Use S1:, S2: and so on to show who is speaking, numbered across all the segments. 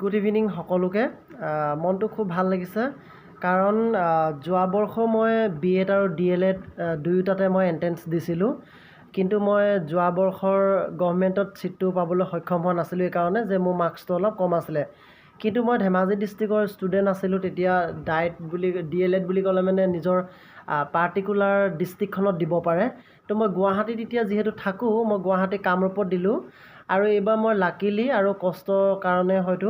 S1: Good evening সকলোকে। মনটো খুব ভাল লাগিছে কাৰণ যোৱা বৰ্ষ মই BEd আৰু DLEd দুয়োটাতে মই এণ্ট্ৰেঞ্চ দিছিলোঁ, কিন্তু মই যোৱা বৰ্ষৰ গভৰ্ণমেণ্টত ছিটটো পাবলৈ সক্ষম হোৱা নাছিলোঁ এইকাৰণে যে মোৰ মাৰ্কছটো অলপ কম আছিলে। কিন্তু মই ধেমাজি ডিষ্ট্ৰিক্টৰ ষ্টুডেণ্ট আছিলোঁ তেতিয়া। DLEd বুলি ক'লে মানে নিজৰ পাৰ্টিকুলাৰ ডিষ্ট্ৰিক্টখনত দিব পাৰে। তো মই গুৱাহাটীত এতিয়া যিহেতু থাকোঁ, মই গুৱাহাটী কামৰূপত দিলোঁ আৰু এইবাৰ মই লাকিলি আৰু কষ্টৰ কাৰণে হয়তো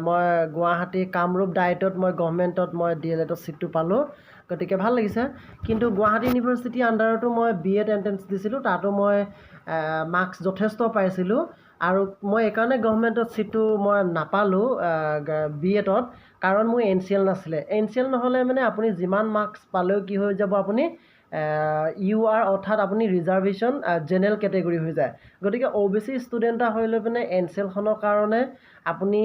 S1: মই গুৱাহাটী কামৰূপ ডায়েটত মই গভৰ্ণমেণ্টত মই DLEdত ছিটটো পালোঁ, গতিকে ভাল লাগিছে। কিন্তু গুৱাহাটী ইউনিভাৰ্চিটিৰ আণ্ডাৰতো মই BEd এণ্ট্ৰেঞ্চ দিছিলোঁ, তাতো মই মাৰ্কছ যথেষ্ট পাইছিলোঁ আৰু মই এইকাৰণে গভৰ্ণমেণ্টত ছিটটো মই নাপালোঁ BEdত, কাৰণ মোৰ NCL নাছিলে। NCL নহ'লে মানে আপুনি যিমান মাৰ্কছ পালেও কি হৈ যাব, আপুনি UR অৰ্থাৎ আপুনি ৰিজাৰ্ভেশ্যন জেনেৰেল কেটেগৰী হৈ যায়। গতিকে OBC ষ্টুডেণ্ট এটা হৈ লৈ পিনে NCLখনৰ কাৰণে আপুনি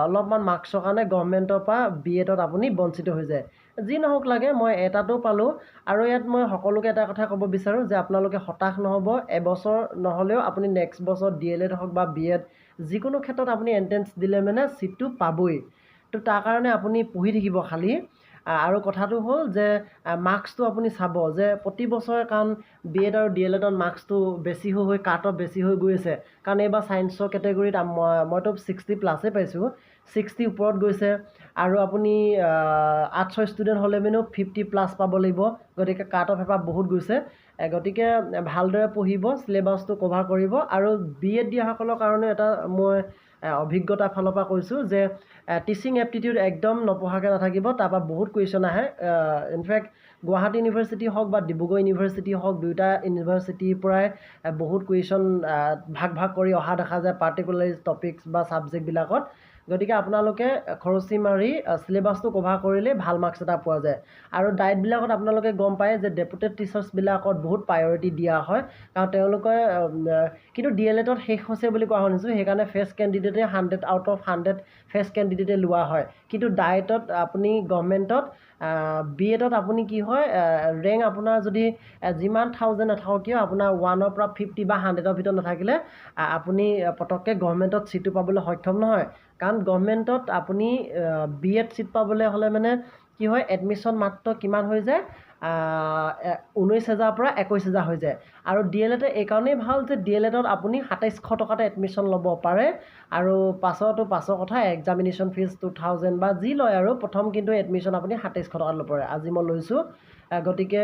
S1: অলপমান মাৰ্কছৰ কাৰণে গভৰ্ণমেণ্টৰ পৰা BEdত আপুনি বঞ্চিত হৈ যায়। যি নহওক লাগে, মই এটাতো পালোঁ আৰু ইয়াত মই সকলোকে এটা কথা ক'ব বিচাৰোঁ যে আপোনালোকে হতাশ নহ'ব। এবছৰ নহ'লেও আপুনি নেক্সট বছৰ DLEd হওক বা BEd যিকোনো ক্ষেত্ৰত আপুনি এণ্ট্ৰেঞ্চ দিলে মানে ছিটটো পাবই। তো তাৰ কাৰণে আপুনি পঢ়ি থাকিব খালী। আৰু কথাটো হ'ল যে মাৰ্কছটো আপুনি চাব যে প্ৰতি বছৰে, কাৰণ BEd আৰু DLEdত মাৰ্কছটো বেছি হৈ কাট অফ বেছি হৈ গৈ আছে। কাৰণ এইবাৰ ছায়েন্সৰ কেটেগৰীত মইতো 60+ পাইছোঁ, 60 ওপৰত গৈছে আৰু আপুনি আৰ্টছৰ ষ্টুডেণ্ট হ'লে মানেও 50+ পাব লাগিব। গতিকে কাট অফ এবাৰ বহুত গৈছে। গতিকে ভালদৰে পঢ়িব, চিলেবাছটো কভাৰ কৰিব। আৰু BEd দিয়াসকলৰ কাৰণে এটা মই অভিজ্ঞতাৰ ফালৰ পৰা কৈছোঁ যে টিচিং এপ্টিটিউড একদম নপঢ়াকৈ নাথাকিব, তাৰপৰা বহুত কুৱেশ্যন আহে। ইনফেক্ট গুৱাহাটী ইউনিভাৰ্চিটি হওক বা ডিব্ৰুগড় ইউনিভাৰ্চিটি হওক, দুয়োটা ইউনিভাৰ্চিটিৰ পৰাই বহুত কুৱেশ্যন ভাগ কৰি অহা দেখা যায় পাৰ্টিকুলাৰ টপিকছ বা ছাবজেক্টবিলাকত। গতিকে আপোনালোকে খৰচি মাৰি চিলেবাছটো কভাৰ কৰিলেই ভাল মাৰ্কছ এটা পোৱা যায়। আৰু ডায়েটবিলাকত আপোনালোকে গম পায় যে ডেপুটেড টিচাৰ্ছবিলাকত বহুত প্ৰায়ৰিটি দিয়া হয়, কাৰণ তেওঁলোকে কিন্তু DLEdত শেষ হৈছে বুলি কোৱা শুনিছোঁ, সেইকাৰণে ফ্ৰেছ কেণ্ডিডেটে 100 আউট অফ 100 ফ্ৰেছ কেণ্ডিডেটে লোৱা হয়। কিন্তু ডায়েটত আপুনি গভৰ্ণমেণ্টত BEdত আপুনি কি হয়, ৰেংক আপোনাৰ যদি যিমান 1000 নাথাকক কিয়, আপোনাৰ 1ৰ পৰা 50 বা 100ৰ ভিতৰত নাথাকিলে আপুনি পটককৈ গভৰ্ণমেণ্টত ছিটটো পাবলৈ সক্ষম নহয়। কাৰণ গভৰ্ণমেণ্টত আপুনি BEd ছিট পাবলৈ হ'লে মানে কি হয়, এডমিশ্যন মাত্ৰ কিমান হৈ যায়, 19,000 পৰা 21,000 হৈ যায়। আৰু DLEd এইকাৰণেই ভাল যে DLEdত আপুনি 2700 টকাতে এডমিশ্যন ল'ব পাৰে আৰু পাছৰ কথা এক্সামিনেশ্যন ফিজ 2000 বা যি লয় আৰু প্ৰথম, কিন্তু এডমিশ্যন আপুনি 2700 টকাত ল'ব পাৰে। আজি মই লৈছোঁ। গতিকে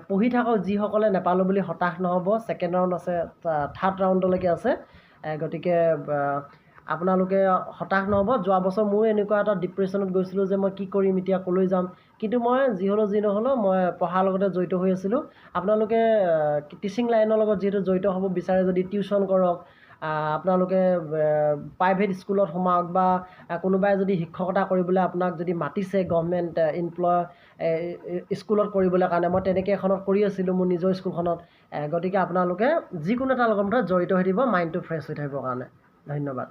S1: পঢ়ি থাকক, যিসকলে নাপালোঁ বুলি হতাশ নহ'ব। ছেকেণ্ড ৰাউণ্ড আছে, থাৰ্ড ৰাউণ্ডলৈকে আছে। গতিকে আপোনালোকে হতাশ নহ'ব। যোৱা বছৰ মোৰ এনেকুৱা এটা ডিপ্ৰেশ্যনত গৈছিলোঁ যে মই কি কৰিম এতিয়া, ক'লৈ যাম। কিন্তু মই যি নহ'লেও মই পঢ়াৰ লগতে জড়িত হৈ আছিলোঁ। আপোনালোকে টিচিং লাইনৰ লগত যিহেতু জড়িত হ'ব বিচাৰে যদি টিউশ্যন কৰক, আপোনালোকে প্ৰাইভেট স্কুলত সোমাওক বা কোনোবাই যদি শিক্ষকতা কৰিবলৈ আপোনাক যদি মাতিছে গভৰ্ণমেণ্ট স্কুলত কৰিবলৈ কাৰণে, মই তেনেকৈ এখনত কৰি আছিলোঁ মোৰ নিজৰ স্কুলখনত। গতিকে আপোনালোকে যিকোনো এটা লগত জড়িত হৈ থাকিব, মাইণ্ডটো ফ্ৰেছ হৈ থাকিবৰ কাৰণে। ধন্যবাদ।